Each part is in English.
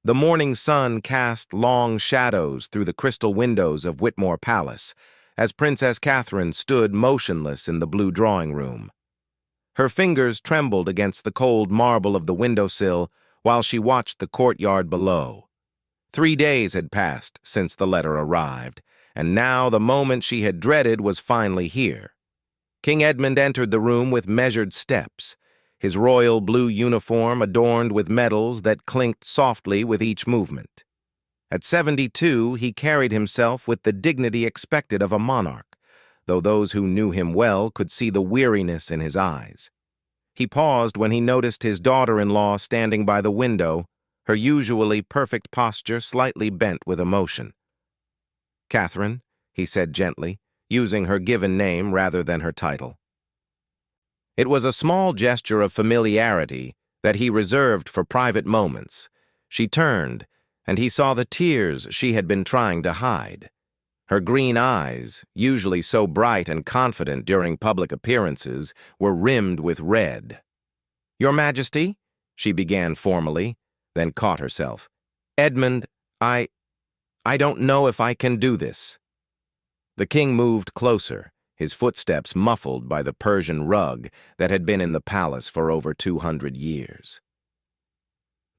The morning sun cast long shadows through the crystal windows of Whitmore Palace as Princess Catherine stood motionless in the blue drawing room. Her fingers trembled against the cold marble of the windowsill while she watched the courtyard below. 3 days had passed since the letter arrived, and now the moment she had dreaded was finally here. King Edmund entered the room with measured steps, his royal blue uniform adorned with medals that clinked softly with each movement. At 72, he carried himself with the dignity expected of a monarch, though those who knew him well could see the weariness in his eyes. He paused when he noticed his daughter-in-law standing by the window, her usually perfect posture slightly bent with emotion. "Catherine," he said gently, using her given name rather than her title. It was a small gesture of familiarity that he reserved for private moments. She turned, and he saw the tears she had been trying to hide. Her green eyes, usually so bright and confident during public appearances, were rimmed with red. "Your Majesty," she began formally, then caught herself. "Edmund, I don't know if I can do this." The king moved closer, his footsteps muffled by the Persian rug that had been in the palace for over 200 years.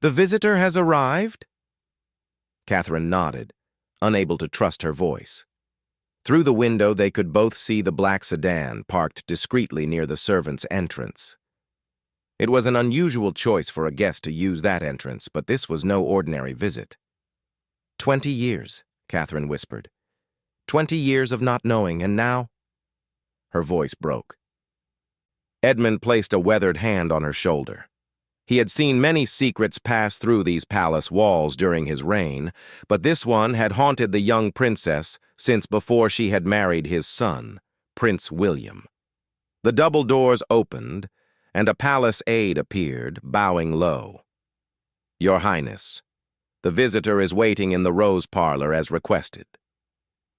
"The visitor has arrived?" Catherine nodded, unable to trust her voice. Through the window they could both see the black sedan parked discreetly near the servants' entrance. It was an unusual choice for a guest to use that entrance, but this was no ordinary visit. 20 years, Catherine whispered. 20 years of not knowing, and now... Her voice broke. Edmund placed a weathered hand on her shoulder. He had seen many secrets pass through these palace walls during his reign, but this one had haunted the young princess since before she had married his son, Prince William. The double doors opened, and a palace aide appeared, bowing low. "Your Highness, the visitor is waiting in the rose parlor as requested."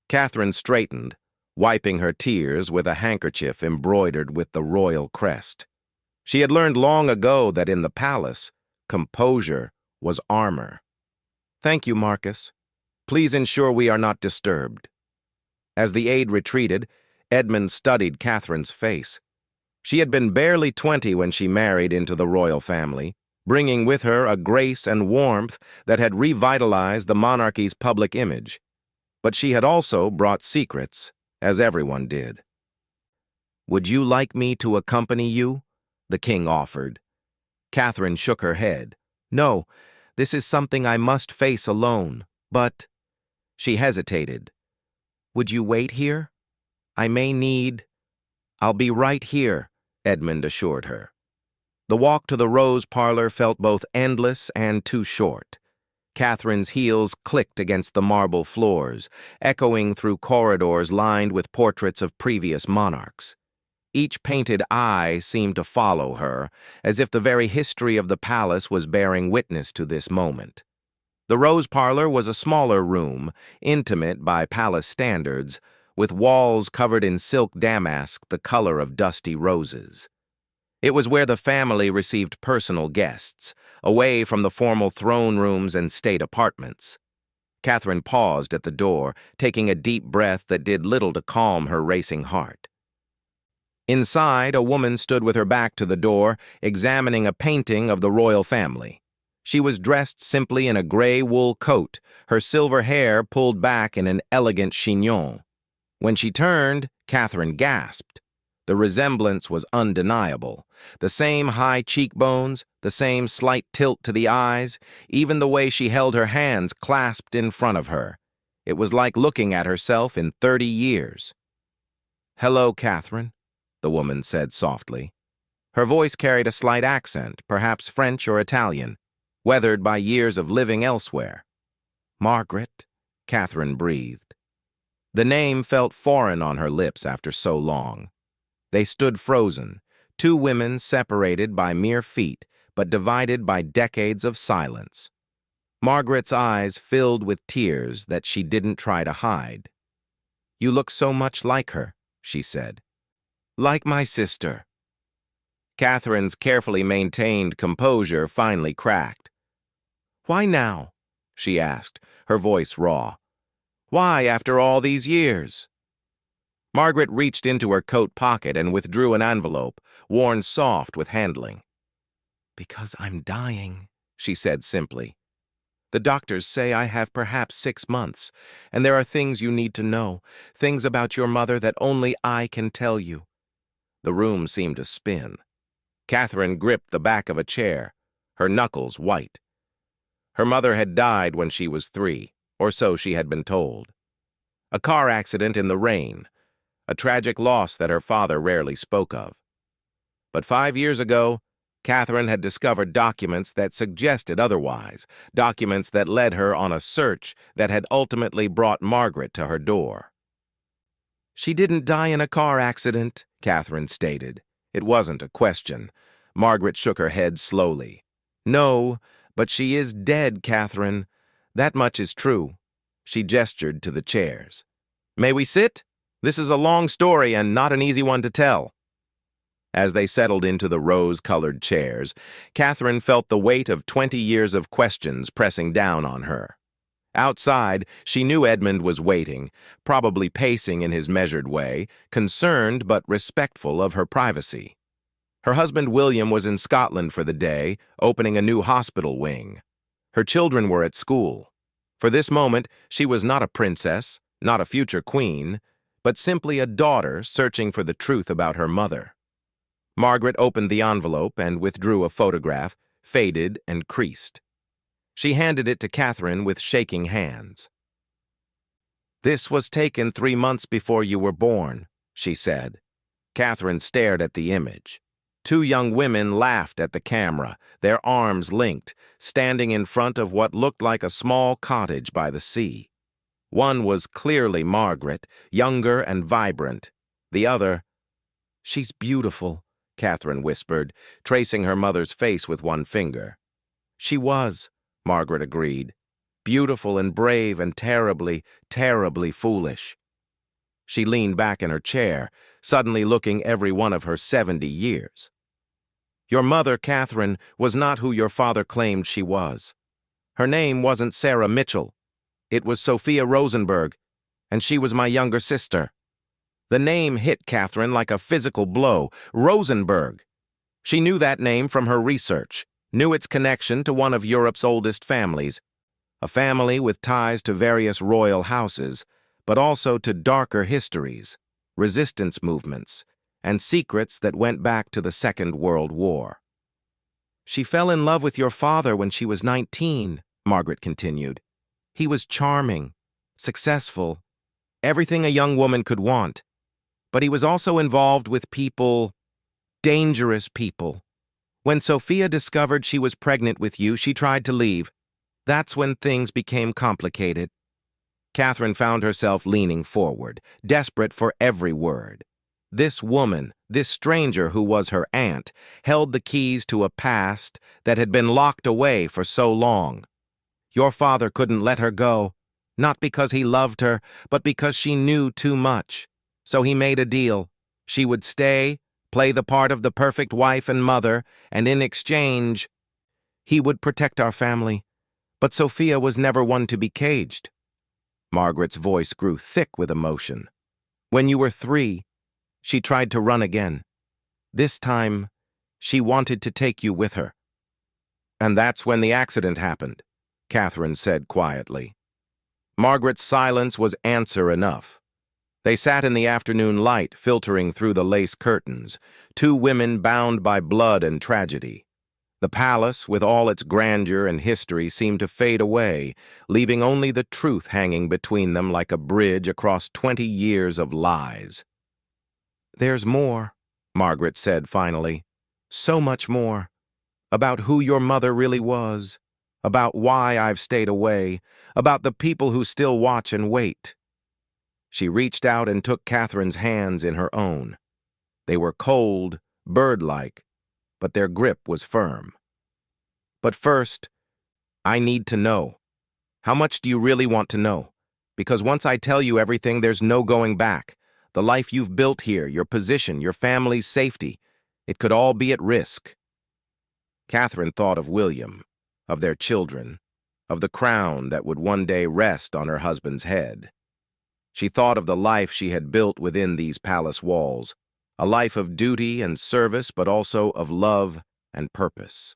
Catherine straightened, wiping her tears with a handkerchief embroidered with the royal crest. She had learned long ago that in the palace, composure was armor. "Thank you, Marcus. Please ensure we are not disturbed." As the aide retreated, Edmund studied Catherine's face. She had been barely 20 when she married into the royal family, bringing with her a grace and warmth that had revitalized the monarchy's public image. But she had also brought secrets, as everyone did. "Would you like me to accompany you?" the king offered. Catherine shook her head. "No, this is something I must face alone, but..." She hesitated. "Would you wait here? I may need..." "I'll be right here," Edmund assured her. The walk to the rose parlor felt both endless and too short. Catherine's heels clicked against the marble floors, echoing through corridors lined with portraits of previous monarchs. Each painted eye seemed to follow her, as if the very history of the palace was bearing witness to this moment. The rose parlor was a smaller room, intimate by palace standards, with walls covered in silk damask the color of dusty roses. It was where the family received personal guests, away from the formal throne rooms and state apartments. Catherine paused at the door, taking a deep breath that did little to calm her racing heart. Inside, a woman stood with her back to the door, examining a painting of the royal family. She was dressed simply in a gray wool coat, her silver hair pulled back in an elegant chignon. When she turned, Catherine gasped. The resemblance was undeniable. The same high cheekbones, the same slight tilt to the eyes, even the way she held her hands clasped in front of her. It was like looking at herself in 30 years. "Hello, Catherine," the woman said softly. Her voice carried a slight accent, perhaps French or Italian, weathered by years of living elsewhere. "Margaret," Catherine breathed. The name felt foreign on her lips after so long. They stood frozen, two women separated by mere feet, but divided by decades of silence. Margaret's eyes filled with tears that she didn't try to hide. "You look so much like her," she said. "Like my sister." Catherine's carefully maintained composure finally cracked. "Why now?" she asked, her voice raw. Why, after all these years? Margaret reached into her coat pocket and withdrew an envelope, worn soft with handling. Because I'm dying, she said simply. The doctors say I have perhaps 6 months, and there are things you need to know, things about your mother that only I can tell you. The room seemed to spin. Catherine gripped the back of a chair, her knuckles white. Her mother had died when she was 3, or so she had been told. A car accident in the rain, a tragic loss that her father rarely spoke of. But 5 years ago, Catherine had discovered documents that suggested otherwise, documents that led her on a search that had ultimately brought Margaret to her door. She didn't die in a car accident, Catherine stated. It wasn't a question. Margaret shook her head slowly. No, but she is dead, Catherine. That much is true. She gestured to the chairs. May we sit? This is a long story and not an easy one to tell. As they settled into the rose-colored chairs, Catherine felt the weight of 20 years of questions pressing down on her. Outside, she knew Edmund was waiting, probably pacing in his measured way, concerned but respectful of her privacy. Her husband William was in Scotland for the day, opening a new hospital wing. Her children were at school. For this moment, she was not a princess, not a future queen, but simply a daughter searching for the truth about her mother. Margaret opened the envelope and withdrew a photograph, faded and creased. She handed it to Catherine with shaking hands. This was taken 3 months before you were born, she said. Catherine stared at the image. 2 young women laughed at the camera, their arms linked, standing in front of what looked like a small cottage by the sea. One was clearly Margaret, younger and vibrant. The other, she's beautiful, Catherine whispered, tracing her mother's face with one finger. She was, Margaret agreed. Beautiful and brave and terribly, terribly foolish. She leaned back in her chair, suddenly looking every one of her 70 years. Your mother, Catherine, was not who your father claimed she was. Her name wasn't Sarah Mitchell. It was Sophia Rosenberg, and she was my younger sister. The name hit Catherine like a physical blow, Rosenberg. She knew that name from her research, knew its connection to one of Europe's oldest families, a family with ties to various royal houses, but also to darker histories, resistance movements, and secrets that went back to the Second World War. She fell in love with your father when she was 19, Margaret continued. He was charming, successful, everything a young woman could want. But he was also involved with people, dangerous people. When Sophia discovered she was pregnant with you, she tried to leave. That's when things became complicated. Catherine found herself leaning forward, desperate for every word. This woman, this stranger who was her aunt, held the keys to a past that had been locked away for so long. Your father couldn't let her go, not because he loved her, but because she knew too much. So he made a deal. She would stay, play the part of the perfect wife and mother, and in exchange, he would protect our family. But Sophia was never one to be caged. Margaret's voice grew thick with emotion. When you were 3, she tried to run again. This time, she wanted to take you with her. And that's when the accident happened, Catherine said quietly. Margaret's silence was answer enough. They sat in the afternoon light filtering through the lace curtains, 2 women bound by blood and tragedy. The palace, with all its grandeur and history, seemed to fade away, leaving only the truth hanging between them like a bridge across 20 years of lies. There's more, Margaret said finally. So much more. About who your mother really was. About why I've stayed away. About the people who still watch and wait. She reached out and took Catherine's hands in her own. They were cold, bird-like, but their grip was firm. But first, I need to know. How much do you really want to know? Because once I tell you everything, there's no going back. The life you've built here, your position, your family's safety, it could all be at risk. Catherine thought of William, of their children, of the crown that would one day rest on her husband's head. She thought of the life she had built within these palace walls, a life of duty and service, but also of love and purpose.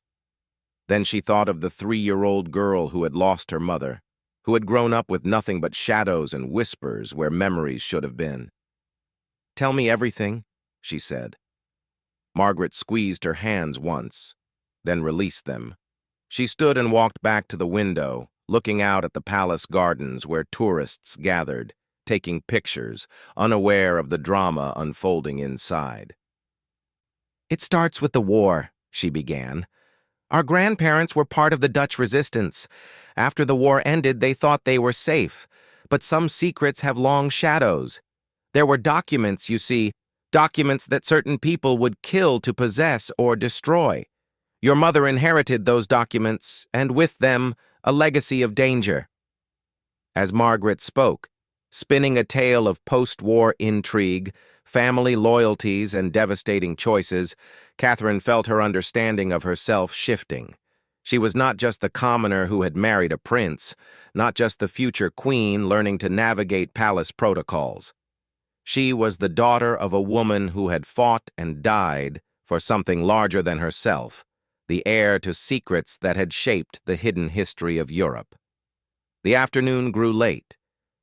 Then she thought of the 3-year-old girl who had lost her mother, who had grown up with nothing but shadows and whispers where memories should have been. "Tell me everything," she said. Margaret squeezed her hands once, then released them. She stood and walked back to the window, looking out at the palace gardens where tourists gathered, taking pictures, unaware of the drama unfolding inside. "It starts with the war," she began. "Our grandparents were part of the Dutch resistance. After the war ended, they thought they were safe, but some secrets have long shadows. There were documents, you see, documents that certain people would kill to possess or destroy. Your mother inherited those documents, and with them, a legacy of danger." As Margaret spoke, spinning a tale of post-war intrigue, family loyalties, and devastating choices, Catherine felt her understanding of herself shifting. She was not just the commoner who had married a prince, not just the future queen learning to navigate palace protocols. She was the daughter of a woman who had fought and died for something larger than herself, the heir to secrets that had shaped the hidden history of Europe. The afternoon grew late,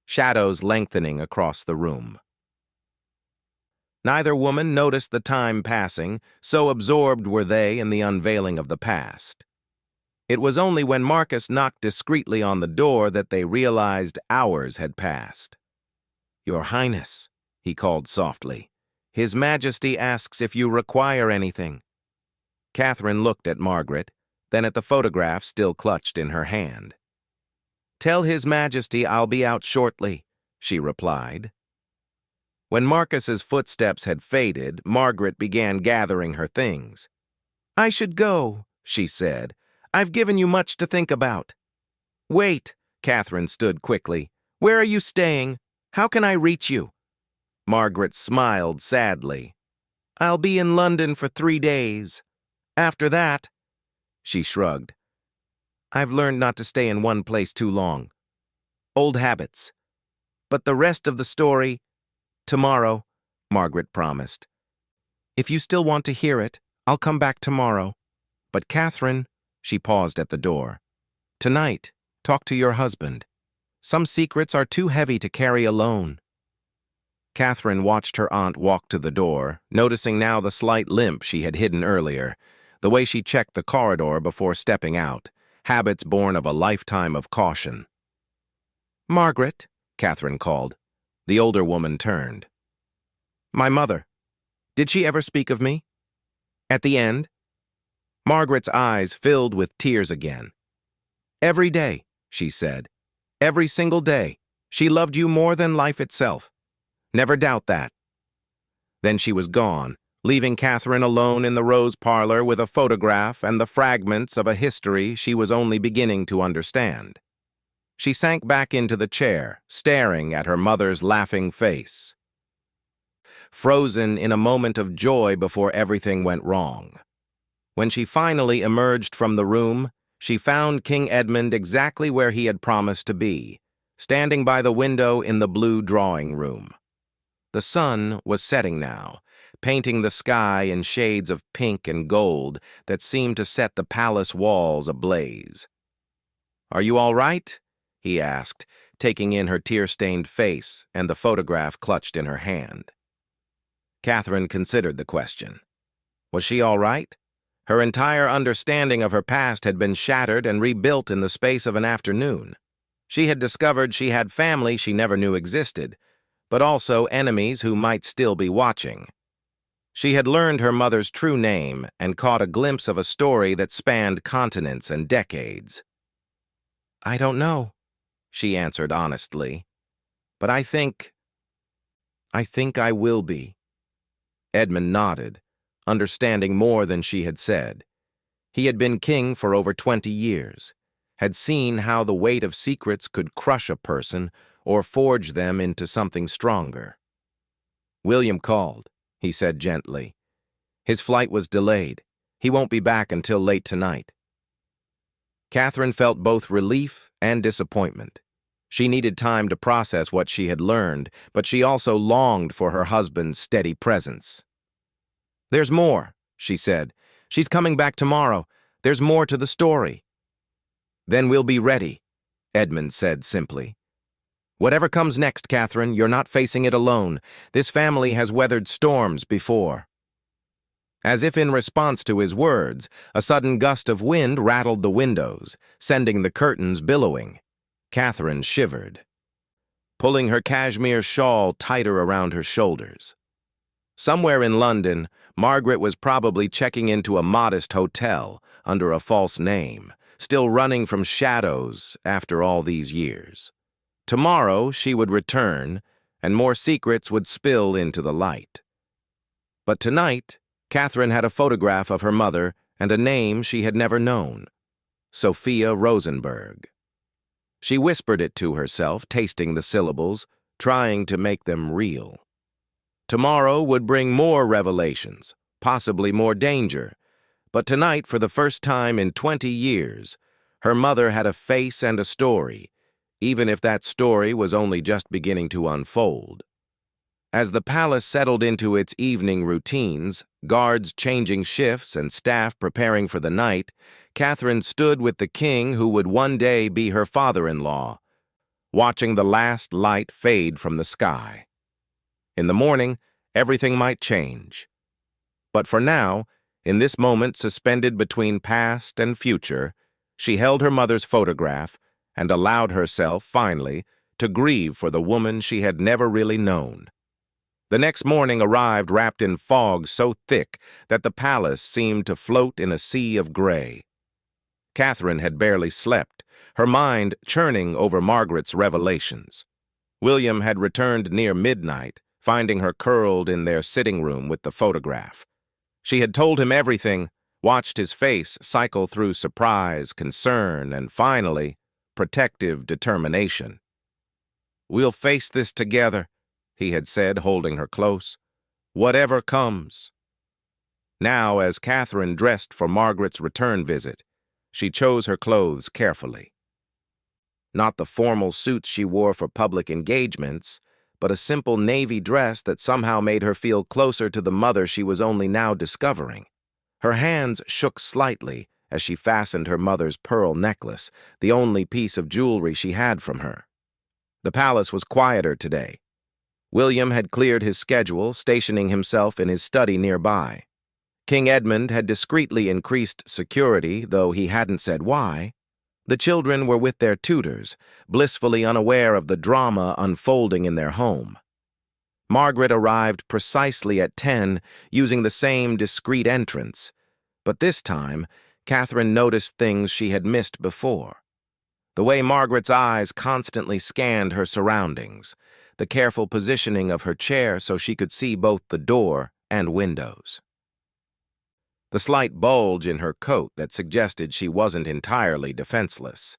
shadows lengthening across the room. Neither woman noticed the time passing, so absorbed were they in the unveiling of the past. It was only when Marcus knocked discreetly on the door that they realized hours had passed. "Your Highness," he called softly, "His Majesty asks if you require anything." Catherine looked at Margaret, then at the photograph still clutched in her hand. "Tell His Majesty I'll be out shortly," she replied. When Marcus's footsteps had faded, Margaret began gathering her things. "I should go," she said. "I've given you much to think about." "Wait," Catherine stood quickly. "Where are you staying? How can I reach you?" Margaret smiled sadly. "I'll be in London for 3 days. After that," she shrugged. "I've learned not to stay in one place too long. Old habits. But the rest of the story, tomorrow," Margaret promised. "If you still want to hear it, I'll come back tomorrow. But Catherine," she paused at the door, "tonight, talk to your husband. Some secrets are too heavy to carry alone." Catherine watched her aunt walk to the door, noticing now the slight limp she had hidden earlier, the way she checked the corridor before stepping out, habits born of a lifetime of caution. "Margaret," Catherine called. The older woman turned. "My mother. Did she ever speak of me?" "At the end?" Margaret's eyes filled with tears again. "Every day," she said. "Every single day. She loved you more than life itself. Never doubt that." Then she was gone, leaving Catherine alone in the rose parlor with a photograph and the fragments of a history she was only beginning to understand. She sank back into the chair, staring at her mother's laughing face, frozen in a moment of joy before everything went wrong. When she finally emerged from the room, she found King Edmund exactly where he had promised to be, standing by the window in the blue drawing room. The sun was setting now, painting the sky in shades of pink and gold that seemed to set the palace walls ablaze. "Are you all right?" he asked, taking in her tear-stained face and the photograph clutched in her hand. Catherine considered the question. Was she all right? Her entire understanding of her past had been shattered and rebuilt in the space of an afternoon. She had discovered she had family she never knew existed, but also enemies who might still be watching. She had learned her mother's true name and caught a glimpse of a story that spanned continents and decades. "I don't know," she answered honestly, "but I think I will be." Edmund nodded, understanding more than she had said. He had been king for over 20 years, had seen how the weight of secrets could crush a person or forge them into something stronger. "William called," he said gently. "His flight was delayed. He won't be back until late tonight." Catherine felt both relief and disappointment. She needed time to process what she had learned, but she also longed for her husband's steady presence. "There's more," she said. "She's coming back tomorrow. There's more to the story." "Then we'll be ready," Edmund said simply. "Whatever comes next, Catherine, you're not facing it alone. This family has weathered storms before." As if in response to his words, a sudden gust of wind rattled the windows, sending the curtains billowing. Catherine shivered, pulling her cashmere shawl tighter around her shoulders. Somewhere in London, Margaret was probably checking into a modest hotel under a false name, still running from shadows after all these years. Tomorrow she would return, and more secrets would spill into the light. But tonight, Catherine had a photograph of her mother and a name she had never known: Sophia Rosenberg. She whispered it to herself, tasting the syllables, trying to make them real. Tomorrow would bring more revelations, possibly more danger, but tonight, for the first time in 20 years, her mother had a face and a story, even if that story was only just beginning to unfold. As the palace settled into its evening routines, guards changing shifts and staff preparing for the night, Catherine stood with the king who would one day be her father-in-law, watching the last light fade from the sky. In the morning, everything might change. But for now, in this moment suspended between past and future, she held her mother's photograph and allowed herself, finally, to grieve for the woman she had never really known. The next morning arrived wrapped in fog so thick that the palace seemed to float in a sea of gray. Catherine had barely slept, her mind churning over Margaret's revelations. William had returned near midnight, finding her curled in their sitting room with the photograph. She had told him everything, watched his face cycle through surprise, concern, and finally, protective determination. "We'll face this together," he had said, holding her close. "Whatever comes." Now, as Catherine dressed for Margaret's return visit, she chose her clothes carefully. Not the formal suits she wore for public engagements, but a simple navy dress that somehow made her feel closer to the mother she was only now discovering. Her hands shook slightly as she fastened her mother's pearl necklace, the only piece of jewelry she had from her. The palace was quieter today. William had cleared his schedule, stationing himself in his study nearby. King Edmund had discreetly increased security, though he hadn't said why. The children were with their tutors, blissfully unaware of the drama unfolding in their home. Margaret arrived precisely at 10, using the same discreet entrance, but this time, Catherine noticed things she had missed before. The way Margaret's eyes constantly scanned her surroundings, the careful positioning of her chair so she could see both the door and windows. The slight bulge in her coat that suggested she wasn't entirely defenseless.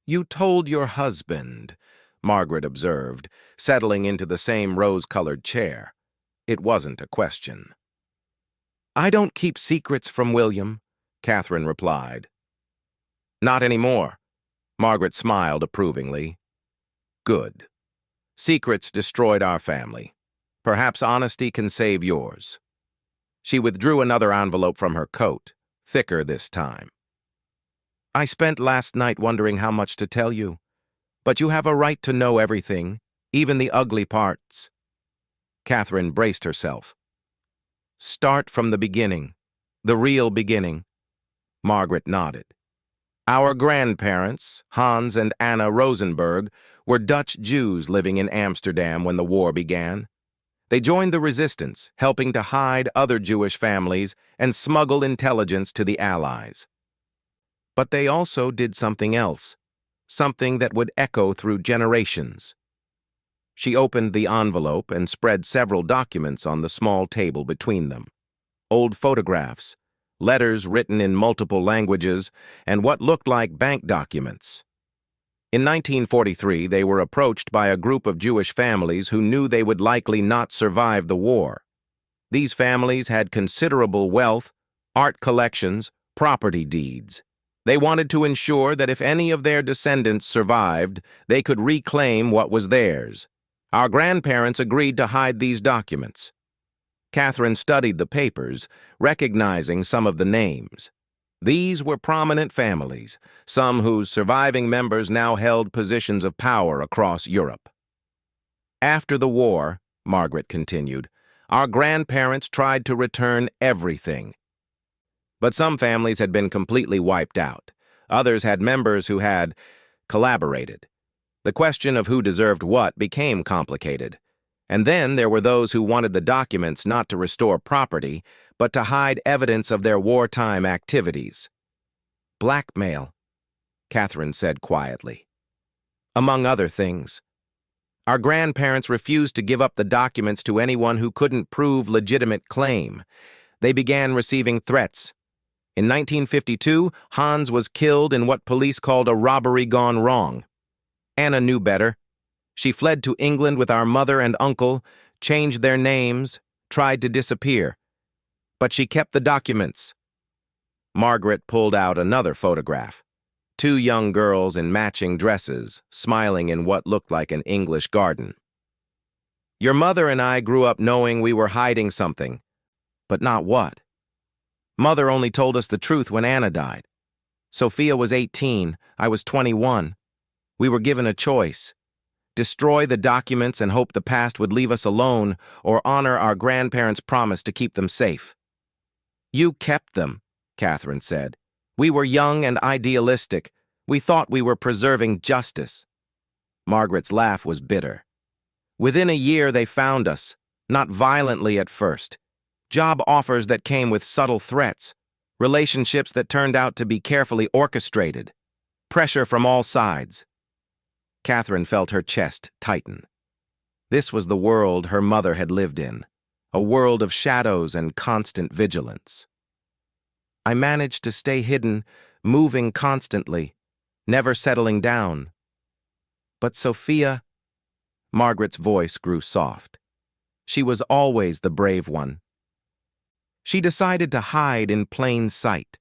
"You told your husband," Margaret observed, settling into the same rose-colored chair. It wasn't a question. "I don't keep secrets from William," Catherine replied. "Not anymore," Margaret smiled approvingly. "Good. Secrets destroyed our family. Perhaps honesty can save yours." She withdrew another envelope from her coat, thicker this time. "I spent last night wondering how much to tell you, but you have a right to know everything, even the ugly parts." Catherine braced herself. "Start from the beginning, the real beginning." Margaret nodded. "Our grandparents, Hans and Anna Rosenberg, were Dutch Jews living in Amsterdam when the war began. They joined the resistance, helping to hide other Jewish families and smuggle intelligence to the Allies. But they also did something else, something that would echo through generations." She opened the envelope and spread several documents on the small table between them. Old photographs, letters written in multiple languages, and what looked like bank documents. In 1943, they were approached by a group of Jewish families who knew they would likely not survive the war. These families had considerable wealth, art collections, property deeds. They wanted to ensure that if any of their descendants survived, they could reclaim what was theirs. Our grandparents agreed to hide these documents. Catherine studied the papers, recognizing some of the names. These were prominent families, some whose surviving members now held positions of power across Europe. After the war, Margaret continued, our grandparents tried to return everything. But some families had been completely wiped out. Others had members who had collaborated. The question of who deserved what became complicated. And then there were those who wanted the documents not to restore property, but to hide evidence of their wartime activities. Blackmail, Catherine said quietly. Among other things. Our grandparents refused to give up the documents to anyone who couldn't prove legitimate claim. They began receiving threats. In 1952, Hans was killed in what police called a robbery gone wrong. Anna knew better. She fled to England with our mother and uncle, changed their names, tried to disappear. But she kept the documents. Margaret pulled out another photograph. Two young girls in matching dresses, smiling in what looked like an English garden. Your mother and I grew up knowing we were hiding something, but not what. Mother only told us the truth when Anna died. Sophia was 18, I was 21. We were given a choice. Destroy the documents and hope the past would leave us alone, or honor our grandparents' promise to keep them safe. You kept them, Catherine said. We were young and idealistic. We thought we were preserving justice. Margaret's laugh was bitter. Within a year they found us, not violently at first. Job offers that came with subtle threats, relationships that turned out to be carefully orchestrated, pressure from all sides. Catherine felt her chest tighten. This was the world her mother had lived in, a world of shadows and constant vigilance. I managed to stay hidden, moving constantly, never settling down. But Sophia, Margaret's voice grew soft. She was always the brave one. She decided to hide in plain sight.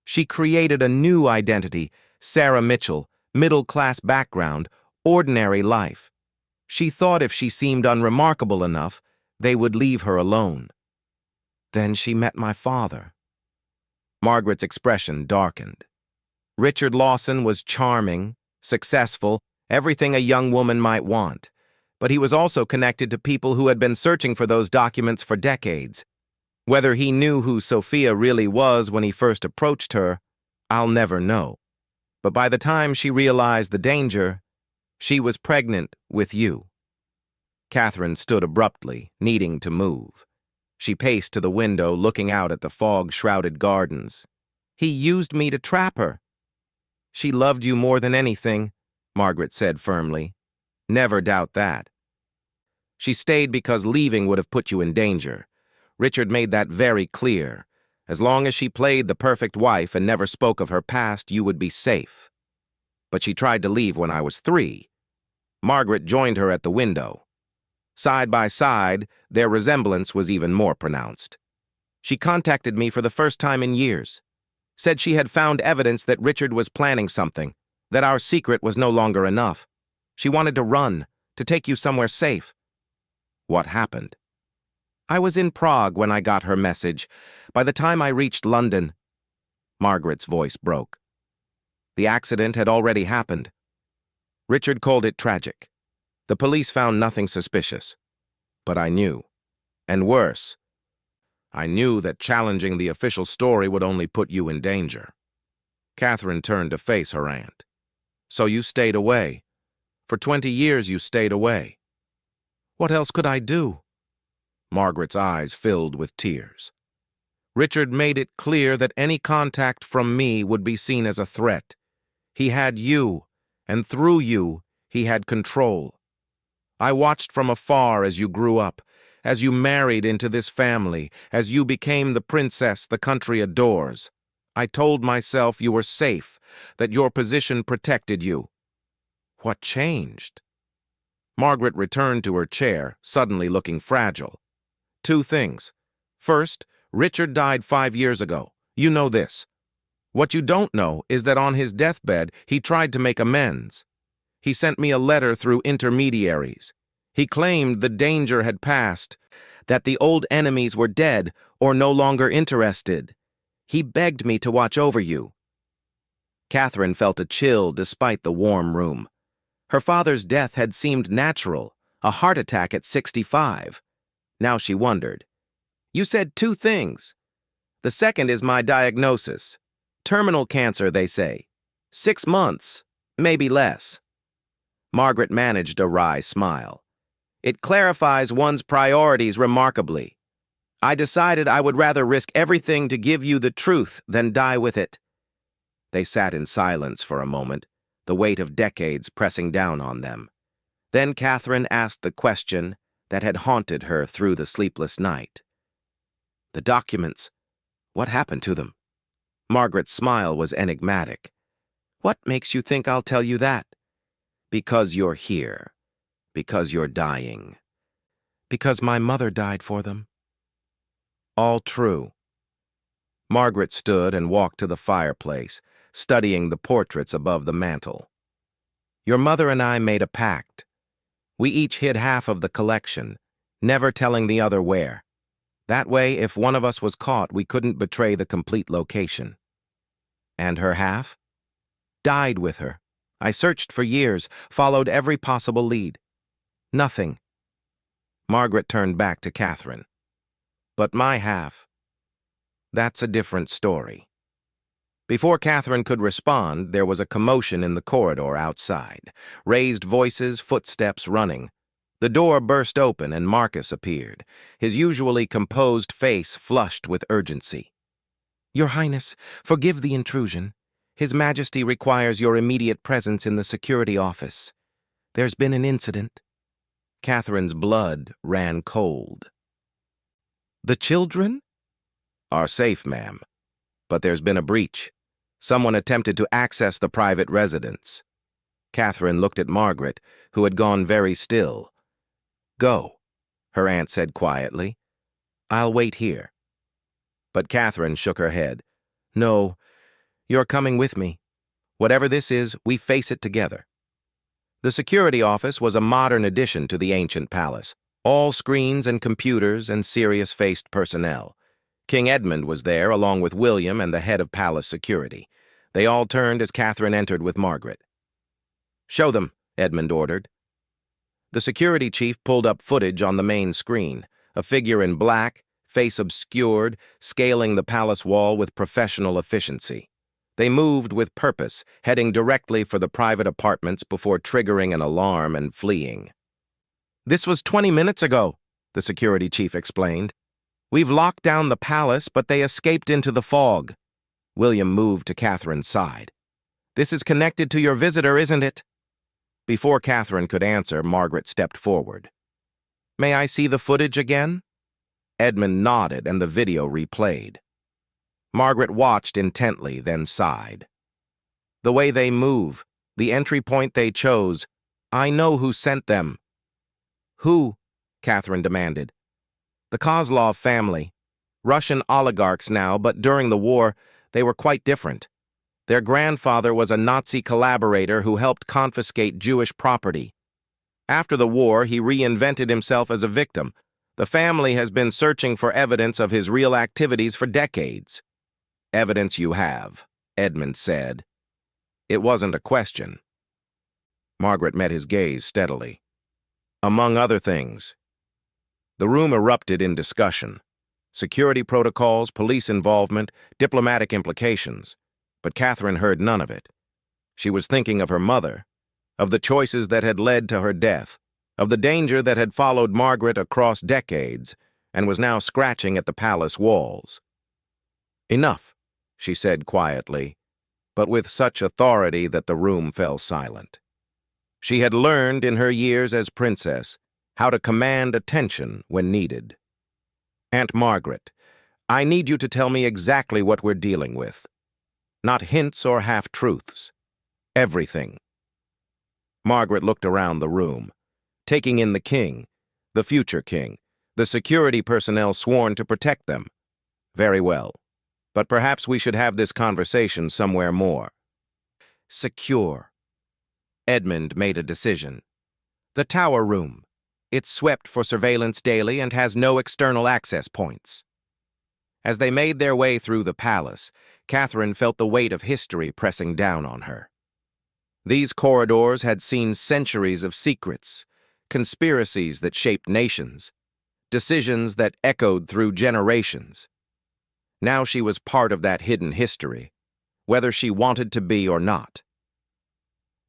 She created a new identity, Sarah Mitchell, middle-class background, ordinary life. She thought if she seemed unremarkable enough, they would leave her alone. Then she met my father. Margaret's expression darkened. Richard Lawson was charming, successful, everything a young woman might want. But he was also connected to people who had been searching for those documents for decades. Whether he knew who Sophia really was when he first approached her, I'll never know. But by the time she realized the danger, she was pregnant with you. Catherine stood abruptly, needing to move. She paced to the window, looking out at the fog-shrouded gardens. He used me to trap her. She loved you more than anything, Margaret said firmly. Never doubt that. She stayed because leaving would have put you in danger. Richard made that very clear. As long as she played the perfect wife and never spoke of her past, you would be safe. But she tried to leave when I was 3. Margaret joined her at the window. Side by side, their resemblance was even more pronounced. She contacted me for the first time in years. Said she had found evidence that Richard was planning something, that our secret was no longer enough. She wanted to run, to take you somewhere safe. What happened? I was in Prague when I got her message. By the time I reached London, Margaret's voice broke. The accident had already happened. Richard called it tragic. The police found nothing suspicious. But I knew. And worse, I knew that challenging the official story would only put you in danger. Catherine turned to face her aunt. So you stayed away. For 20 years you stayed away. What else could I do? Margaret's eyes filled with tears. Richard made it clear that any contact from me would be seen as a threat. He had you, and through you, he had control. I watched from afar as you grew up, as you married into this family, as you became the princess the country adores. I told myself you were safe, that your position protected you. What changed? Margaret returned to her chair, suddenly looking fragile. 2 things. First, Richard died 5 years ago. You know this. What you don't know is that on his deathbed, he tried to make amends. He sent me a letter through intermediaries. He claimed the danger had passed, that the old enemies were dead or no longer interested. He begged me to watch over you. Catherine felt a chill despite the warm room. Her father's death had seemed natural, a heart attack at 65. Now she wondered. You said two things. The second is my diagnosis. Terminal cancer, they say. 6 months, maybe less. Margaret managed a wry smile. It clarifies one's priorities remarkably. I decided I would rather risk everything to give you the truth than die with it. They sat in silence for a moment, the weight of decades pressing down on them. Then Catherine asked the question that had haunted her through the sleepless night. The documents, what happened to them? Margaret's smile was enigmatic. What makes you think I'll tell you that? Because you're here. Because you're dying. Because my mother died for them. All true. Margaret stood and walked to the fireplace, studying the portraits above the mantel. Your mother and I made a pact. We each hid half of the collection, never telling the other where. That way, if one of us was caught, we couldn't betray the complete location. And her half? Died with her. I searched for years, followed every possible lead. Nothing. Margaret turned back to Catherine. But my half, that's a different story. Before Catherine could respond, there was a commotion in the corridor outside. Raised voices, footsteps running. The door burst open and Marcus appeared, his usually composed face flushed with urgency. Your Highness, forgive the intrusion. His Majesty requires your immediate presence in the security office. There's been an incident. Catherine's blood ran cold. The children? Are safe, ma'am. But there's been a breach. Someone attempted to access the private residence. Catherine looked at Margaret, who had gone very still. Go, her aunt said quietly. I'll wait here. But Catherine shook her head. No, you're coming with me. Whatever this is, we face it together. The security office was a modern addition to the ancient palace. All screens and computers and serious-faced personnel. King Edmund was there, along with William and the head of palace security. They all turned as Catherine entered with Margaret. Show them, Edmund ordered. The security chief pulled up footage on the main screen, a figure in black, face obscured, scaling the palace wall with professional efficiency. They moved with purpose, heading directly for the private apartments before triggering an alarm and fleeing. This was 20 minutes ago, the security chief explained. We've locked down the palace, but they escaped into the fog. William moved to Catherine's side. This is connected to your visitor, isn't it? Before Catherine could answer, Margaret stepped forward. May I see the footage again? Edmund nodded and the video replayed. Margaret watched intently, then sighed. The way they move, the entry point they chose, I know who sent them. Who? Catherine demanded. The Kozlov family. Russian oligarchs now, but during the war, they were quite different. Their grandfather was a Nazi collaborator who helped confiscate Jewish property. After the war, he reinvented himself as a victim. The family has been searching for evidence of his real activities for decades. Evidence you have, Edmund said. It wasn't a question. Margaret met his gaze steadily. Among other things. The room erupted in discussion. Security protocols, police involvement, diplomatic implications. But Catherine heard none of it. She was thinking of her mother, of the choices that had led to her death, of the danger that had followed Margaret across decades and was now scratching at the palace walls. Enough, she said quietly, but with such authority that the room fell silent. She had learned in her years as princess how to command attention when needed. Aunt Margaret, I need you to tell me exactly what we're dealing with. Not hints or half-truths. Everything. Margaret looked around the room, taking in the king, the future king, the security personnel sworn to protect them. Very well. But perhaps we should have this conversation somewhere more secure. Edmund made a decision. The tower room. It's swept for surveillance daily and has no external access points. As they made their way through the palace, Catherine felt the weight of history pressing down on her. These corridors had seen centuries of secrets, conspiracies that shaped nations, decisions that echoed through generations. Now she was part of that hidden history, whether she wanted to be or not.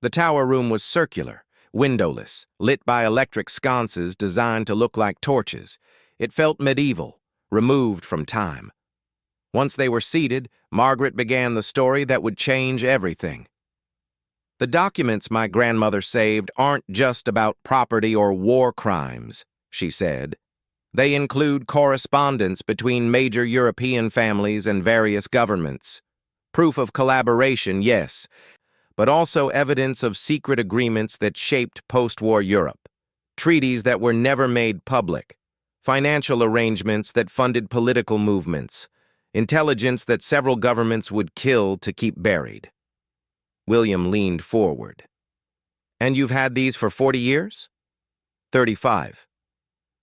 The tower room was circular, windowless, lit by electric sconces designed to look like torches. It felt medieval, removed from time. Once they were seated, Margaret began the story that would change everything. The documents my grandmother saved aren't just about property or war crimes, she said. They include correspondence between major European families and various governments. Proof of collaboration, yes, but also evidence of secret agreements that shaped post-war Europe, treaties that were never made public, financial arrangements that funded political movements, intelligence that several governments would kill to keep buried. William leaned forward. And you've had these for 40 years? 35.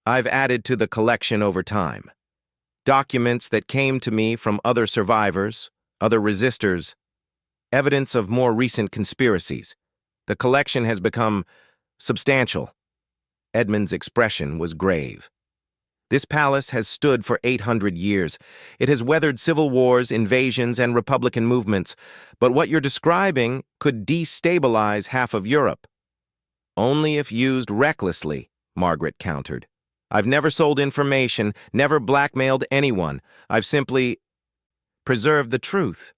I've added to the collection over time. Documents that came to me from other survivors, other resistors, evidence of more recent conspiracies. The collection has become substantial. Edmund's expression was grave. This palace has stood for 800 years. It has weathered civil wars, invasions, and Republican movements, but what you're describing could destabilize half of Europe. Only if used recklessly, Margaret countered. I've never sold information, never blackmailed anyone. I've simply preserved the truth.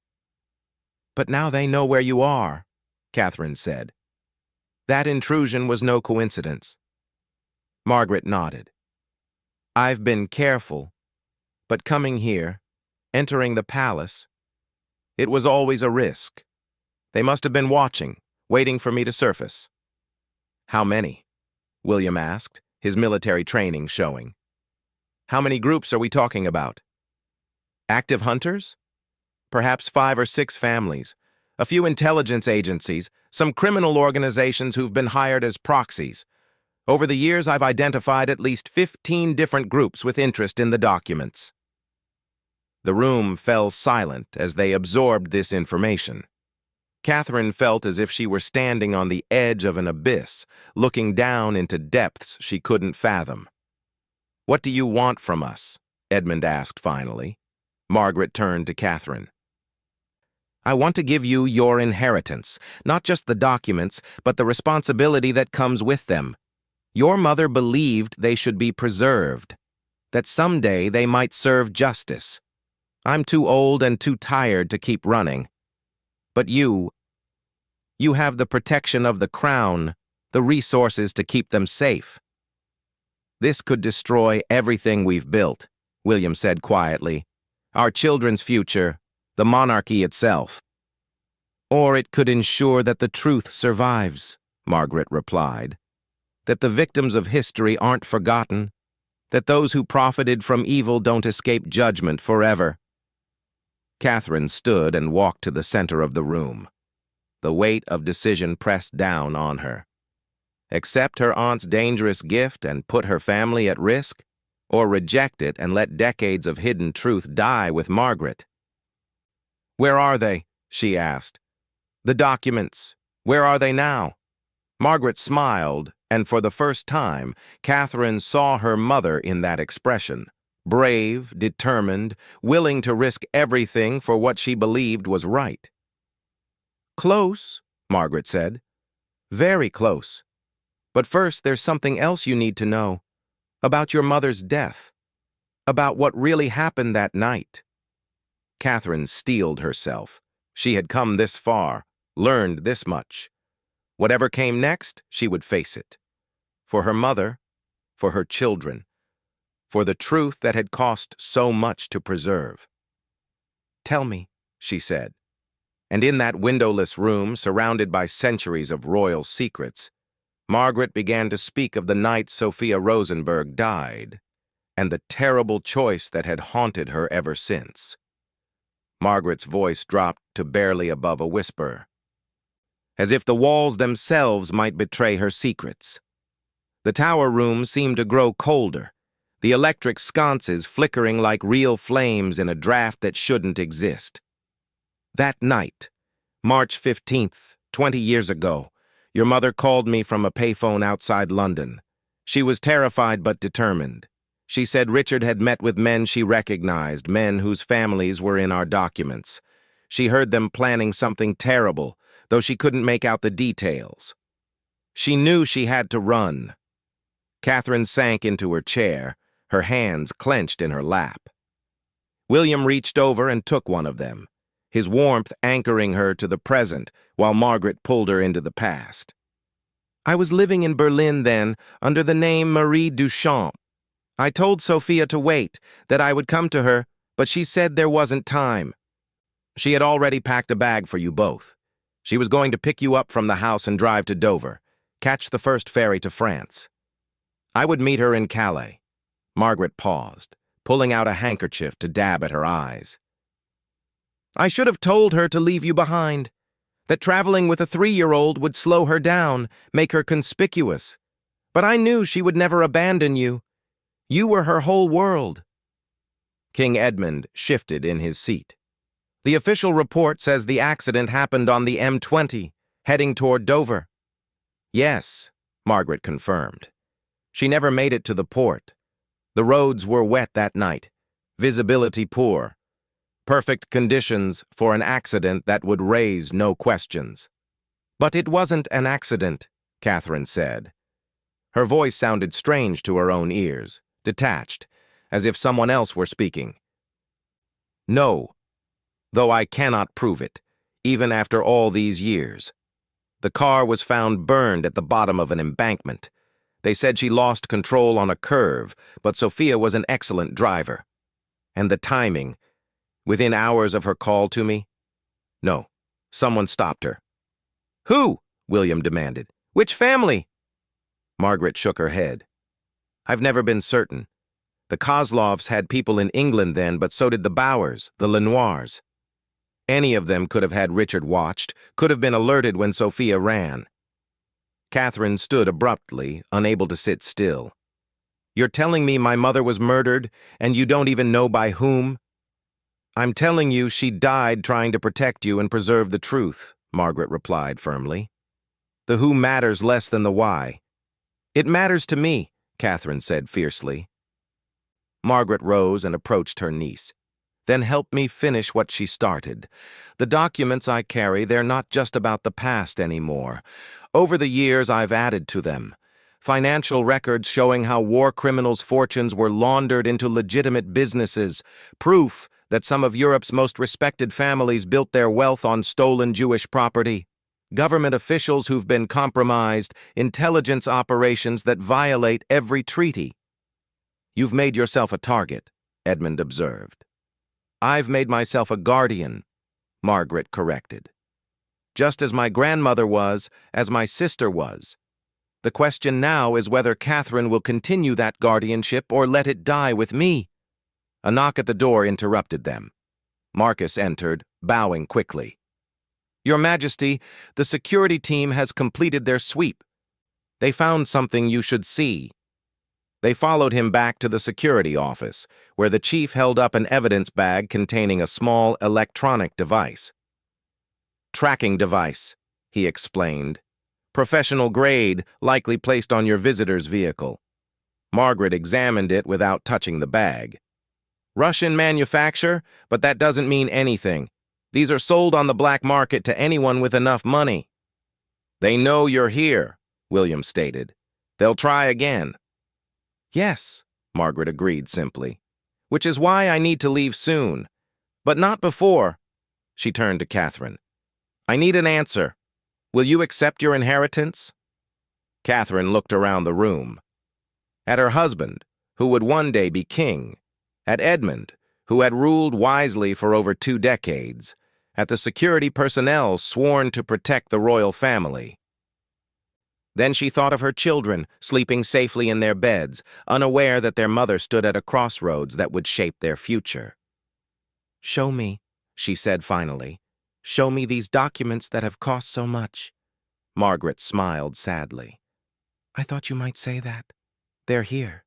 But now they know where you are, Catherine said. That intrusion was no coincidence. Margaret nodded. I've been careful, but coming here, entering the palace, it was always a risk. They must have been watching, waiting for me to surface. How many? William asked, his military training showing. How many groups are we talking about? Active hunters? Perhaps 5 or 6 families, a few intelligence agencies, some criminal organizations who've been hired as proxies. Over the years, I've identified at least 15 different groups with interest in the documents. The room fell silent as they absorbed this information. Catherine felt as if she were standing on the edge of an abyss, looking down into depths she couldn't fathom. What do you want from us? Edmund asked finally. Margaret turned to Catherine. I want to give you your inheritance, not just the documents, but the responsibility that comes with them. Your mother believed they should be preserved, that someday they might serve justice. I'm too old and too tired to keep running. But you have the protection of the crown, the resources to keep them safe. This could destroy everything we've built, William said quietly. Our children's future, the monarchy itself. Or it could ensure that the truth survives, Margaret replied. That the victims of history aren't forgotten, that those who profited from evil don't escape judgment forever. Catherine stood and walked to the center of the room. The weight of decision pressed down on her. Accept her aunt's dangerous gift and put her family at risk, or reject it and let decades of hidden truth die with Margaret. Where are they? She asked. The documents. Where are they now? Margaret smiled, and for the first time, Catherine saw her mother in that expression. Brave, determined, willing to risk everything for what she believed was right. Close, Margaret said. Very close. But first, there's something else you need to know. About your mother's death. About what really happened that night. Catherine steeled herself. She had come this far, learned this much. Whatever came next, she would face it. For her mother, for her children, for the truth that had cost so much to preserve. Tell me, she said. And in that windowless room, surrounded by centuries of royal secrets, Margaret began to speak of the night Sophia Rosenberg died, and the terrible choice that had haunted her ever since. Margaret's voice dropped to barely above a whisper, as if the walls themselves might betray her secrets. The tower room seemed to grow colder, the electric sconces flickering like real flames in a draft that shouldn't exist. That night, March 15th, 20 years ago, your mother called me from a payphone outside London. She was terrified but determined. She said Richard had met with men she recognized, men whose families were in our documents. She heard them planning something terrible, though she couldn't make out the details. She knew she had to run. Catherine sank into her chair, her hands clenched in her lap. William reached over and took one of them, his warmth anchoring her to the present while Margaret pulled her into the past. I was living in Berlin then, under the name Marie Duchamp. I told Sophia to wait, that I would come to her, but she said there wasn't time. She had already packed a bag for you both. She was going to pick you up from the house and drive to Dover, catch the first ferry to France. I would meet her in Calais. Margaret paused, pulling out a handkerchief to dab at her eyes. I should have told her to leave you behind, that traveling with a 3-year-old would slow her down, make her conspicuous. But I knew she would never abandon you. You were her whole world. King Edmund shifted in his seat. The official report says the accident happened on the M20, heading toward Dover. Yes, Margaret confirmed. She never made it to the port. The roads were wet that night, visibility poor. Perfect conditions for an accident that would raise no questions. But it wasn't an accident, Catherine said. Her voice sounded strange to her own ears, detached, as if someone else were speaking. No, though I cannot prove it, even after all these years. The car was found burned at the bottom of an embankment. They said she lost control on a curve, but Sophia was an excellent driver. And the timing, within hours of her call to me? No, someone stopped her. Who? William demanded. Which family? Margaret shook her head. I've never been certain. The Kozlovs had people in England then, but so did the Bowers, the Lenoirs. Any of them could have had Richard watched, could have been alerted when Sophia ran. Catherine stood abruptly, unable to sit still. You're telling me my mother was murdered, and you don't even know by whom? I'm telling you she died trying to protect you and preserve the truth, Margaret replied firmly. The who matters less than the why. It matters to me, Catherine said fiercely. Margaret rose and approached her niece. Then help me finish what she started. The documents I carry, they're not just about the past anymore. Over the years, I've added to them. Financial records showing how war criminals' fortunes were laundered into legitimate businesses. Proof that some of Europe's most respected families built their wealth on stolen Jewish property. Government officials who've been compromised, intelligence operations that violate every treaty. You've made yourself a target, Edmund observed. I've made myself a guardian, Margaret corrected. Just as my grandmother was, as my sister was. The question now is whether Catherine will continue that guardianship or let it die with me. A knock at the door interrupted them. Marcus entered, bowing quickly. Your Majesty, the security team has completed their sweep. They found something you should see. They followed him back to the security office, where the chief held up an evidence bag containing a small electronic device. Tracking device, he explained. Professional grade, likely placed on your visitor's vehicle. Margaret examined it without touching the bag. Russian manufacture, but that doesn't mean anything. These are sold on the black market to anyone with enough money. They know you're here, William stated. They'll try again. Yes, Margaret agreed simply. Which is why I need to leave soon. But not before. She turned to Catherine. I need an answer. Will you accept your inheritance? Catherine looked around the room. At her husband, who would one day be king. At Edmund, who had ruled wisely for over 2 decades. At the security personnel sworn to protect the royal family. Then she thought of her children, sleeping safely in their beds, unaware that their mother stood at a crossroads that would shape their future. Show me, she said finally. "Show me these documents that have cost so much." Margaret smiled sadly. "I thought you might say that. They're here,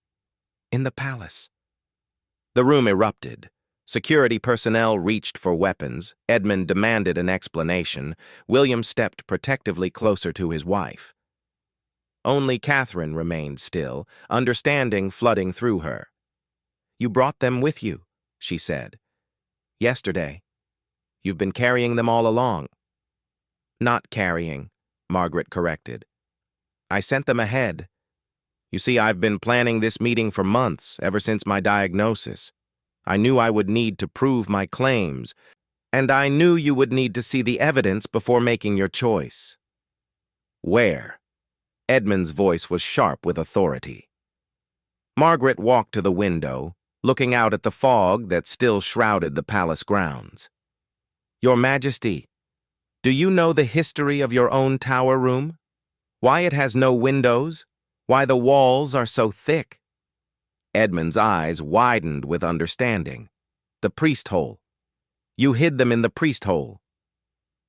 in the palace." The room erupted. Security personnel reached for weapons. Edmund demanded an explanation. William stepped protectively closer to his wife. Only Catherine remained still, understanding flooding through her. "You brought them with you," she said. "Yesterday. You've been carrying them all along." "Not carrying," Margaret corrected. "I sent them ahead. You see, I've been planning this meeting for months, ever since my diagnosis. I knew I would need to prove my claims, and I knew you would need to see the evidence before making your choice." "Where?" Edmund's voice was sharp with authority. Margaret walked to the window, looking out at the fog that still shrouded the palace grounds. "Your Majesty, do you know the history of your own tower room? Why it has no windows? Why the walls are so thick?" Edmund's eyes widened with understanding. "The priest hole. You hid them in the priest hole."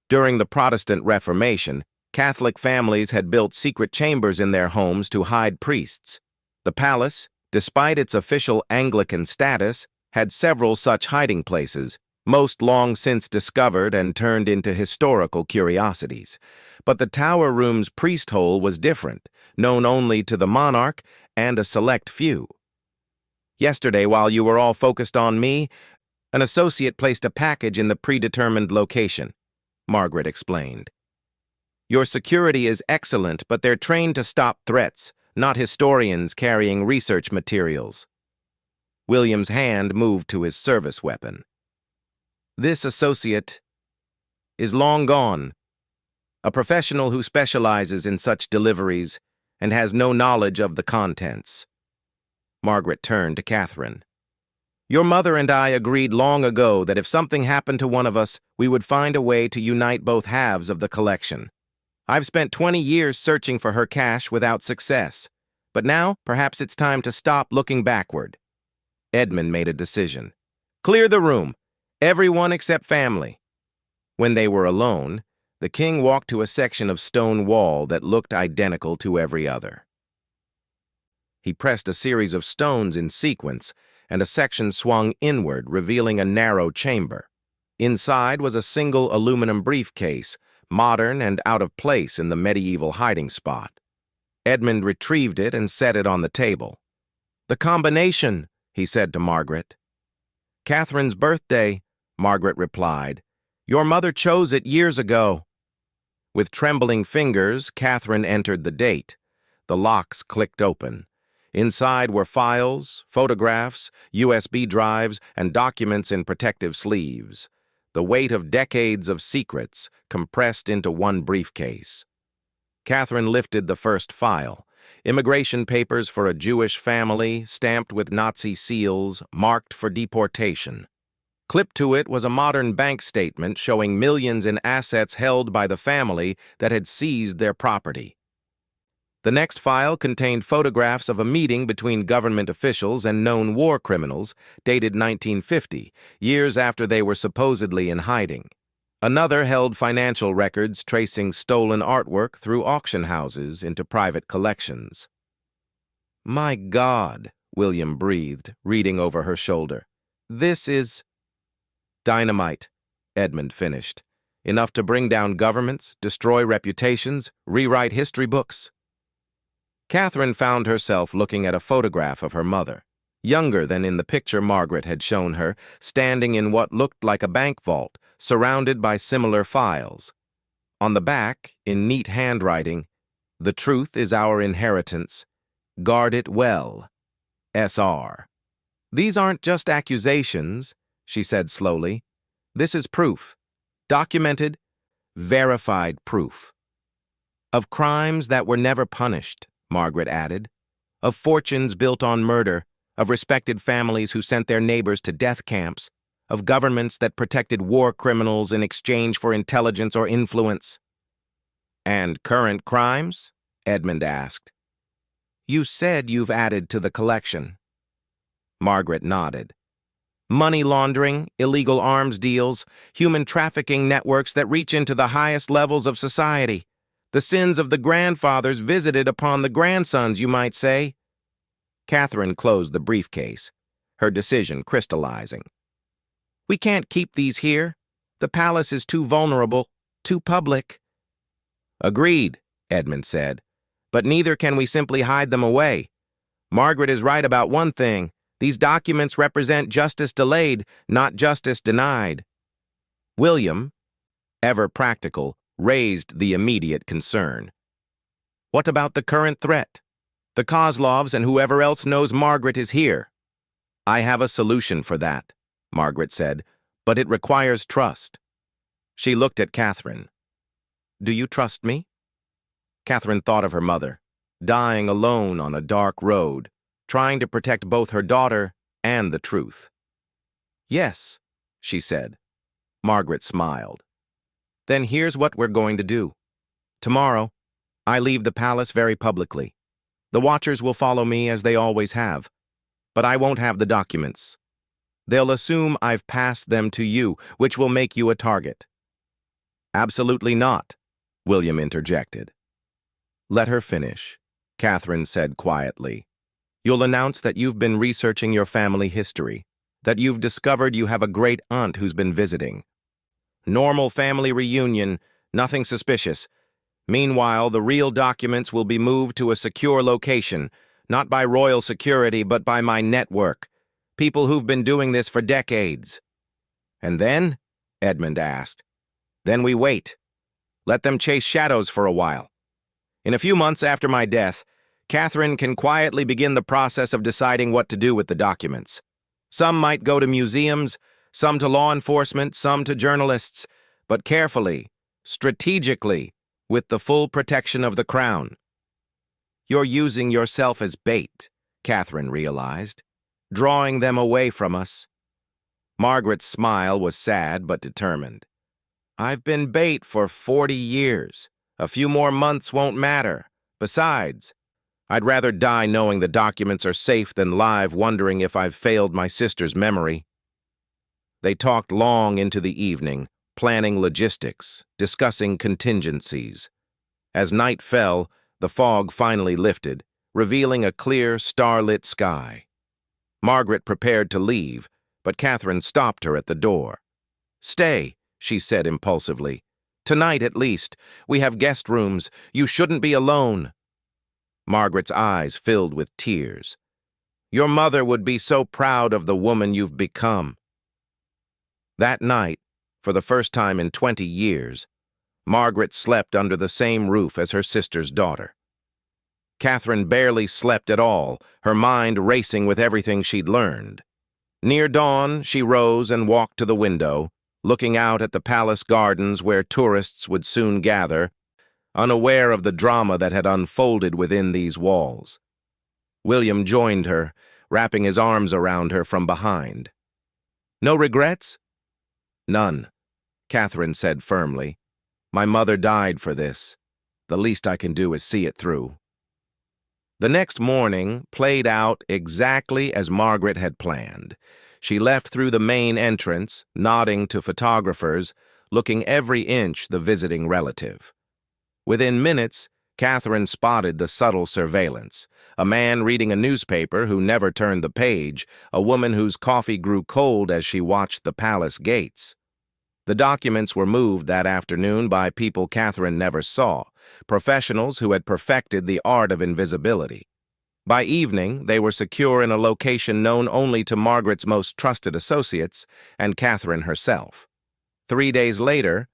During the Protestant Reformation, Catholic families had built secret chambers in their homes to hide priests. The palace, despite its official Anglican status, had several such hiding places, most long since discovered and turned into historical curiosities. But the tower room's priest hole was different, known only to the monarch and a select few. "Yesterday, while you were all focused on me, an associate placed a package in the predetermined location," Margaret explained. "Your security is excellent, but they're trained to stop threats, not historians carrying research materials." William's hand moved to his service weapon. "This associate is long gone, a professional who specializes in such deliveries and has no knowledge of the contents." Margaret turned to Catherine. "Your mother and I agreed long ago that if something happened to one of us, we would find a way to unite both halves of the collection. I've spent 20 years searching for her cache without success, but now perhaps it's time to stop looking backward." Edmund made a decision. "Clear the room. Everyone except family." When they were alone, the king walked to a section of stone wall that looked identical to every other. He pressed a series of stones in sequence, and a section swung inward, revealing a narrow chamber. Inside was a single aluminum briefcase, modern and out of place in the medieval hiding spot. Edmund retrieved it and set it on the table. "The combination," he said to Margaret. "Catherine's birthday," Margaret replied. "Your mother chose it years ago." With trembling fingers, Catherine entered the date. The locks clicked open. Inside were files, photographs, USB drives, and documents in protective sleeves. The weight of decades of secrets compressed into one briefcase. Catherine lifted the first file. Immigration papers for a Jewish family, stamped with Nazi seals, marked for deportation. Clipped to it was a modern bank statement showing millions in assets held by the family that had seized their property. The next file contained photographs of a meeting between government officials and known war criminals, dated 1950, years after they were supposedly in hiding. Another held financial records tracing stolen artwork through auction houses into private collections. "My God," William breathed, reading over her shoulder. "This is—" "Dynamite," Edmund finished. "Enough to bring down governments, destroy reputations, rewrite history books." Catherine found herself looking at a photograph of her mother, younger than in the picture Margaret had shown her, standing in what looked like a bank vault, surrounded by similar files. On the back, in neat handwriting, "The truth is our inheritance. Guard it well. S.R." "These aren't just accusations," she said slowly. "This is proof. Documented, verified proof. Of crimes that were never punished," Margaret added. "Of fortunes built on murder, of respected families who sent their neighbors to death camps, of governments that protected war criminals in exchange for intelligence or influence." "And current crimes?" Edmund asked. "You said you've added to the collection." Margaret nodded. Money laundering, illegal arms deals, human trafficking networks that reach into the highest levels of society. The sins of the grandfathers visited upon the grandsons, you might say. Catherine closed the briefcase, her decision crystallizing. We can't keep these here. The palace is too vulnerable, too public. Agreed, Edmund said, but neither can we simply hide them away. Margaret is right about one thing. These documents represent justice delayed, not justice denied. William, ever practical, raised the immediate concern. What about the current threat? The Kozlovs and whoever else knows Margaret is here. I have a solution for that, Margaret said, but it requires trust. She looked at Catherine. Do you trust me? Catherine thought of her mother, dying alone on a dark road, trying to protect both her daughter and the truth. Yes, she said. Margaret smiled. Then here's what we're going to do. Tomorrow, I leave the palace very publicly. The Watchers will follow me as they always have, but I won't have the documents. They'll assume I've passed them to you, which will make you a target. Absolutely not, William interjected. Let her finish, Catherine said quietly. You'll announce that you've been researching your family history, that you've discovered you have a great aunt who's been visiting. Normal family reunion, nothing suspicious. Meanwhile, the real documents will be moved to a secure location, not by royal security, but by my network. People who've been doing this for decades. And then? Edmund asked. Then we wait. Let them chase shadows for a while. In a few months after my death, Catherine can quietly begin the process of deciding what to do with the documents. Some might go to museums, some to law enforcement, some to journalists, but carefully, strategically, with the full protection of the crown. You're using yourself as bait, Catherine realized, drawing them away from us. Margaret's smile was sad but determined. I've been bait for 40 years. A few more months won't matter. Besides, I'd rather die knowing the documents are safe than live wondering if I've failed my sister's memory. They talked long into the evening, planning logistics, discussing contingencies. As night fell, the fog finally lifted, revealing a clear, starlit sky. Margaret prepared to leave, but Catherine stopped her at the door. Stay, she said impulsively. Tonight, at least. We have guest rooms. You shouldn't be alone. Margaret's eyes filled with tears. Your mother would be so proud of the woman you've become. That night, for the first time in 20 years, Margaret slept under the same roof as her sister's daughter. Catherine barely slept at all, her mind racing with everything she'd learned. Near dawn, she rose and walked to the window, looking out at the palace gardens where tourists would soon gather, unaware of the drama that had unfolded within these walls. William joined her, wrapping his arms around her from behind. No regrets? None, Catherine said firmly. My mother died for this. The least I can do is see it through. The next morning played out exactly as Margaret had planned. She left through the main entrance, nodding to photographers, looking every inch the visiting relative. Within minutes, Catherine spotted the subtle surveillance. A man reading a newspaper who never turned the page, a woman whose coffee grew cold as she watched the palace gates. The documents were moved that afternoon by people Catherine never saw, professionals who had perfected the art of invisibility. By evening, they were secure in a location known only to Margaret's most trusted associates and Catherine herself. 3 days later,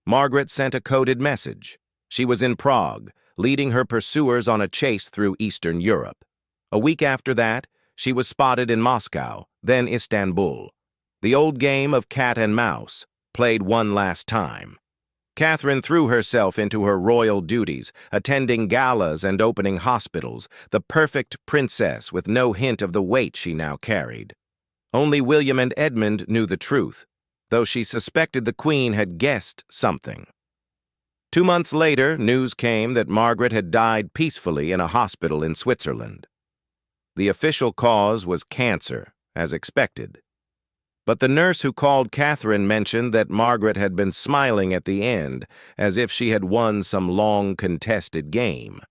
Margaret sent a coded message. She was in Prague, leading her pursuers on a chase through Eastern Europe. A week after that, she was spotted in Moscow, then Istanbul. The old game of cat and mouse, played one last time. Catherine threw herself into her royal duties, attending galas and opening hospitals, the perfect princess with no hint of the weight she now carried. Only William and Edmund knew the truth, though she suspected the Queen had guessed something. 2 months later, news came that Margaret had died peacefully in a hospital in Switzerland. The official cause was cancer, as expected. But the nurse who called Catherine mentioned that Margaret had been smiling at the end, as if she had won some long-contested game.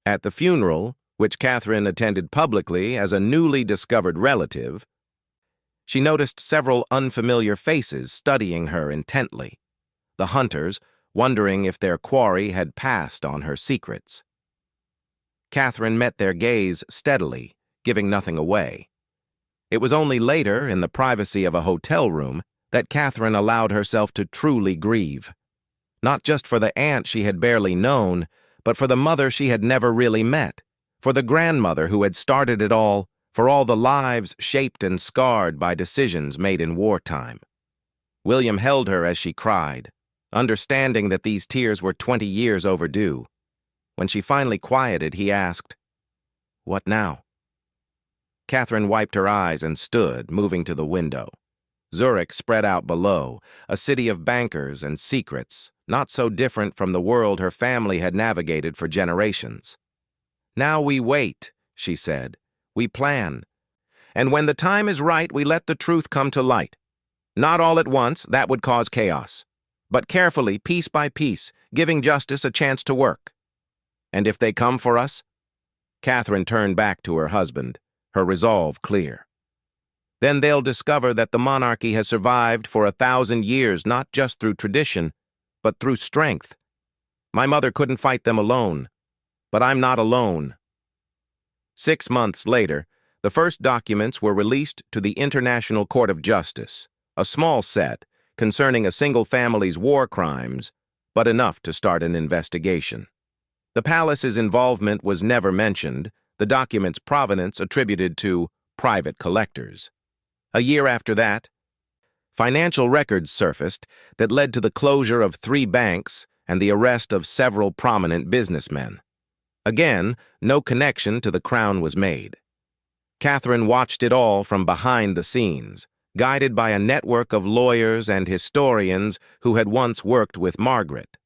At the funeral, which Catherine attended publicly as a newly discovered relative, she noticed several unfamiliar faces studying her intently, the hunters wondering if their quarry had passed on her secrets. Catherine met their gaze steadily, giving nothing away. It was only later, in the privacy of a hotel room, that Catherine allowed herself to truly grieve. Not just for the aunt she had barely known, but for the mother she had never really met, for the grandmother who had started it all, for all the lives shaped and scarred by decisions made in wartime. William held her as she cried, understanding that these tears were 20 years overdue. When she finally quieted, he asked, "What now?" Catherine wiped her eyes and stood, moving to the window. Zurich spread out below, a city of bankers and secrets, not so different from the world her family had navigated for generations. "Now we wait," she said. "We plan. And when the time is right, we let the truth come to light. Not all at once, that would cause chaos. But carefully, piece by piece, giving justice a chance to work. And if they come for us?" Catherine turned back to her husband, her resolve clear. "Then they'll discover that the monarchy has survived for 1,000 years not just through tradition, but through strength. My mother couldn't fight them alone, but I'm not alone." 6 months later, the first documents were released to the International Court of Justice, a small set concerning a single family's war crimes, but enough to start an investigation. The palace's involvement was never mentioned, the document's provenance attributed to private collectors. A year after that, financial records surfaced that led to the closure of 3 banks and the arrest of several prominent businessmen. Again, no connection to the crown was made. Catherine watched it all from behind the scenes, guided by a network of lawyers and historians who had once worked with Margaret.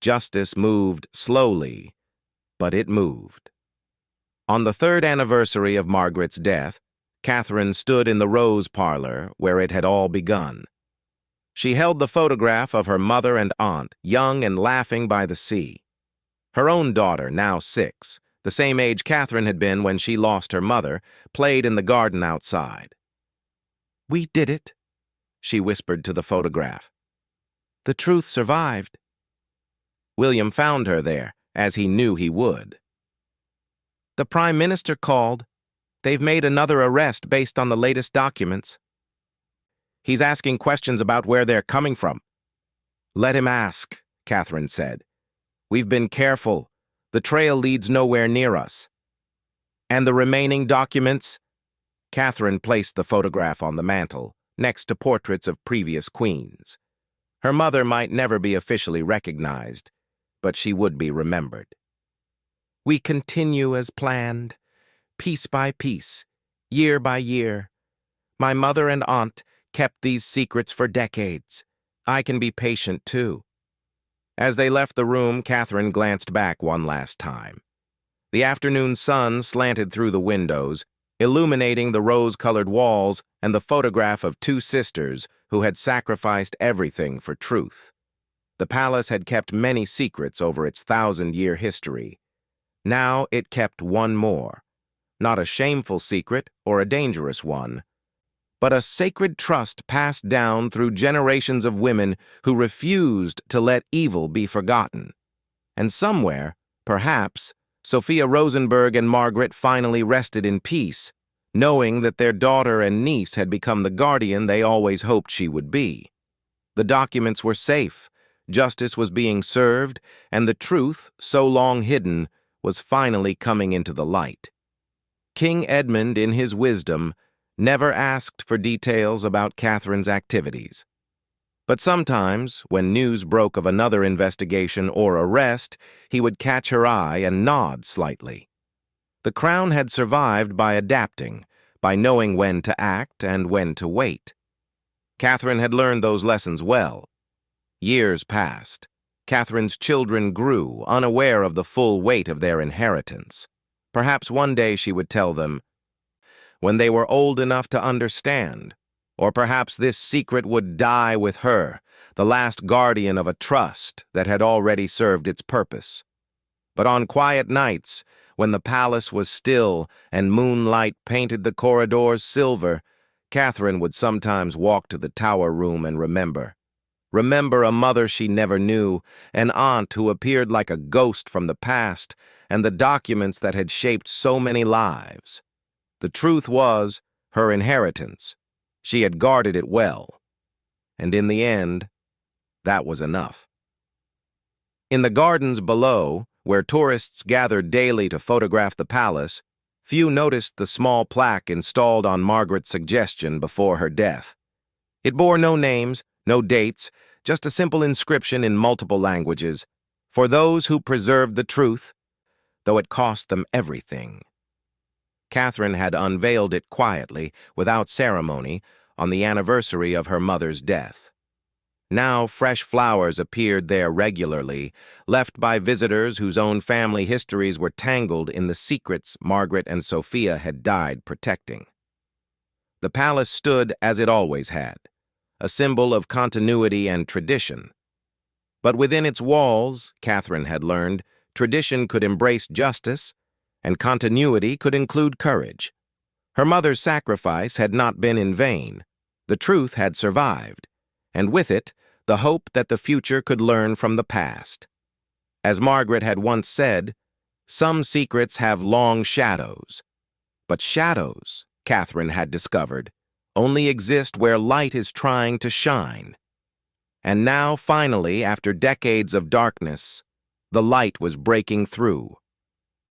Justice moved slowly, but it moved. On the 3rd anniversary of Margaret's death, Catherine stood in the rose parlor where it had all begun. She held the photograph of her mother and aunt, young and laughing by the sea. Her own daughter, now 6, the same age Catherine had been when she lost her mother, played in the garden outside. "We did it," she whispered to the photograph. "The truth survived." William found her there, as he knew he would. "The Prime Minister called. They've made another arrest based on the latest documents. He's asking questions about where they're coming from." "Let him ask," Catherine said. "We've been careful. The trail leads nowhere near us." "And the remaining documents?" Catherine placed the photograph on the mantel, next to portraits of previous queens. Her mother might never be officially recognized, but she would be remembered. "We continue as planned, piece by piece, year by year. My mother and aunt kept these secrets for decades. I can be patient, too." As they left the room, Catherine glanced back one last time. The afternoon sun slanted through the windows, illuminating the rose-colored walls and the photograph of 2 sisters who had sacrificed everything for truth. The palace had kept many secrets over its 1,000-year history. Now it kept one more. Not a shameful secret or a dangerous one, but a sacred trust passed down through generations of women who refused to let evil be forgotten. And somewhere, perhaps, Sophia Rosenberg and Margaret finally rested in peace, knowing that their daughter and niece had become the guardian they always hoped she would be. The documents were safe, justice was being served, and the truth, so long hidden, was finally coming into the light. King Edmund, in his wisdom, never asked for details about Catherine's activities. But sometimes, when news broke of another investigation or arrest, he would catch her eye and nod slightly. The crown had survived by adapting, by knowing when to act and when to wait. Catherine had learned those lessons well. Years passed. Catherine's children grew, unaware of the full weight of their inheritance. Perhaps one day she would tell them, when they were old enough to understand, Or perhaps this secret would die with her, the last guardian of a trust that had already served its purpose. But on quiet nights, when the palace was still and moonlight painted the corridors silver, Catherine would sometimes walk to the tower room and remember. Remember a mother she never knew, an aunt who appeared like a ghost from the past, and the documents that had shaped so many lives. The truth was, her inheritance. She had guarded it well. And in the end, that was enough. In the gardens below, where tourists gathered daily to photograph the palace, few noticed the small plaque installed on Margaret's suggestion before her death. It bore no names, no dates, just a simple inscription in multiple languages, for those who preserved the truth, though it cost them everything. Catherine had unveiled it quietly, without ceremony, on the anniversary of her mother's death. Now fresh flowers appeared there regularly, left by visitors whose own family histories were tangled in the secrets Margaret and Sophia had died protecting. The palace stood as it always had, a symbol of continuity and tradition. But within its walls, Catherine had learned, tradition could embrace justice, and continuity could include courage. Her mother's sacrifice had not been in vain. The truth had survived, and with it, the hope that the future could learn from the past. As Margaret had once said, some secrets have long shadows. But shadows, Catherine had discovered, only exist where light is trying to shine. And now, finally, after decades of darkness, the light was breaking through.